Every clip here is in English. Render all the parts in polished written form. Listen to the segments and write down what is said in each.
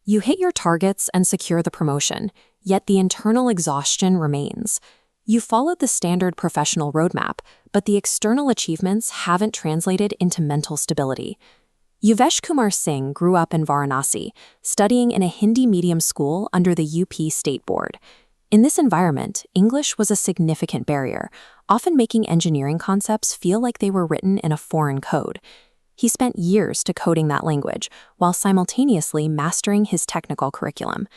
You hit your targets and secure the promotion, yet the internal exhaustion remains. You followed the standard professional roadmap, but the external achievements haven't translated into mental stability. Yuvesh Kumar Singh grew up in Varanasi, studying in a Hindi medium school under the UP State Board. In this environment, English was a significant barrier, often making engineering concepts feel like they were written in a foreign code. He spent years decoding that language, while simultaneously mastering his technical curriculum.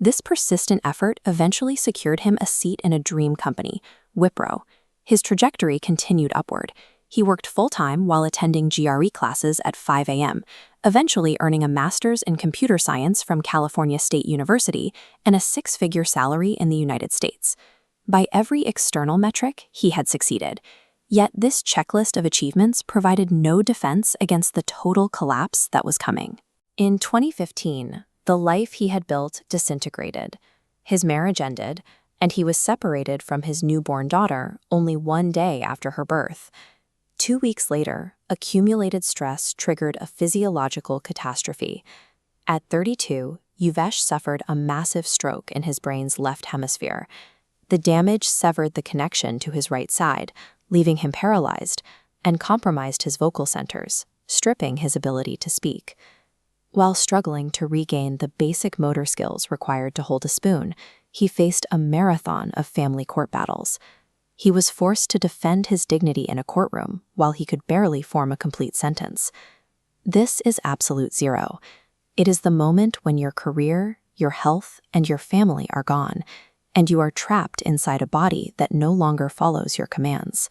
This persistent effort eventually secured him a seat in a dream company, Wipro. His trajectory continued upward. He worked full-time while attending GRE classes at 5 a.m., eventually earning a master's in computer science from California State University and a six-figure salary in the United States. By every external metric, he had succeeded. Yet this checklist of achievements provided no defense against the total collapse that was coming. In 2015, the life he had built disintegrated. His marriage ended, and he was separated from his newborn daughter only one day after her birth. 2 weeks later, accumulated stress triggered a physiological catastrophe. At 32, Yuvesh suffered a massive stroke in his brain's left hemisphere. The damage severed the connection to his right side, leaving him paralyzed, and compromised his vocal centers, stripping his ability to speak. While struggling to regain the basic motor skills required to hold a spoon, he faced a marathon of family court battles. He was forced to defend his dignity in a courtroom while he could barely form a complete sentence. This is absolute zero. It is the moment when your career, your health, and your family are gone, and you are trapped inside a body that no longer follows your commands.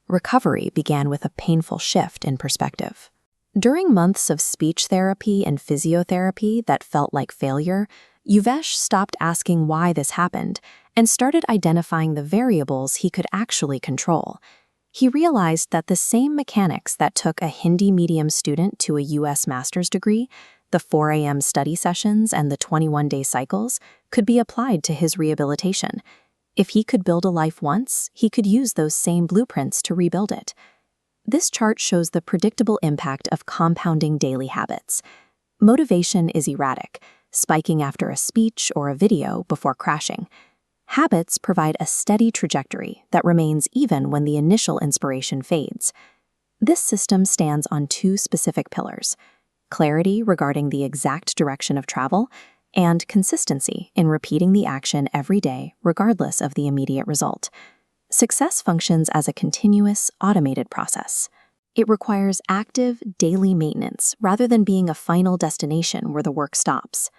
Recovery began with a painful shift in perspective. During months of speech therapy and physiotherapy that felt like failure, Yuvesh stopped asking why this happened and started identifying the variables he could actually control. He realized that the same mechanics that took a Hindi medium student to a U.S. master's degree, the 4 a.m. study sessions and the 21-day cycles, could be applied to his rehabilitation. If he could build a life once, he could use those same blueprints to rebuild it. This chart shows the predictable impact of compounding daily habits. Motivation is erratic, spiking after a speech or a video before crashing. Habits provide a steady trajectory that remains even when the initial inspiration fades. This system stands on two specific pillars: clarity regarding the exact direction of travel, and consistency in repeating the action every day regardless of the immediate result. Success functions as a continuous, automated process. It requires active, daily maintenance rather than being a final destination where the work stops.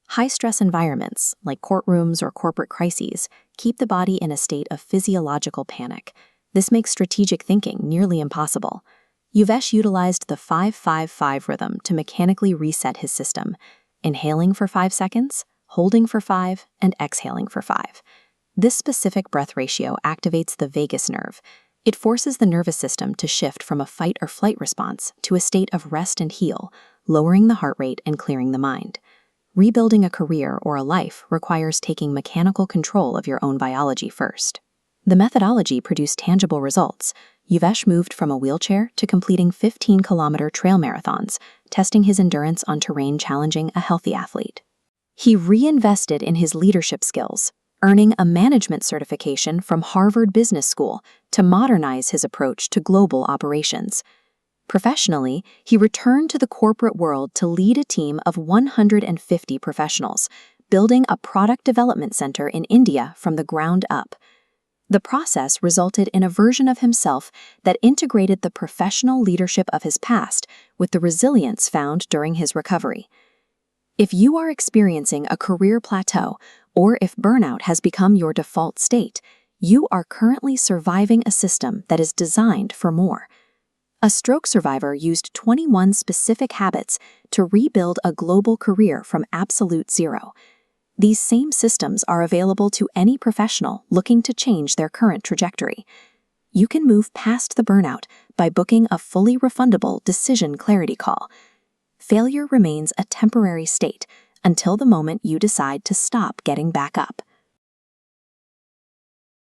High-stress environments, like courtrooms or corporate crises, keep the body in a state of physiological panic. This makes strategic thinking nearly impossible. Yuvesh utilized the 5-5-5 rhythm to mechanically reset his system, inhaling for 5 seconds, holding for 5, and exhaling for 5. This specific breath ratio activates the vagus nerve. It forces the nervous system to shift from a fight or flight response to a state of rest and heal, lowering the heart rate and clearing the mind. Rebuilding a career or a life requires taking mechanical control of your own biology first. The methodology produced tangible results. Yuvesh moved from a wheelchair to completing 15-kilometer trail marathons, testing his endurance on terrain challenging a healthy athlete. He reinvested in his leadership skills, earning a management certification from Harvard Business School to modernize his approach to global operations. Professionally, he returned to the corporate world to lead a team of 150 professionals, building a product development center in India from the ground up. The process resulted in a version of himself that integrated the professional leadership of his past with the resilience found during his recovery. If you are experiencing a career plateau, or if burnout has become your default state, you are currently surviving a system that is designed for more. A stroke survivor used 21 specific habits to rebuild a global career from absolute zero. These same systems are available to any professional looking to change their current trajectory. You can move past the burnout by booking a fully refundable decision clarity call. Failure remains a temporary state until the moment you decide to stop getting back up.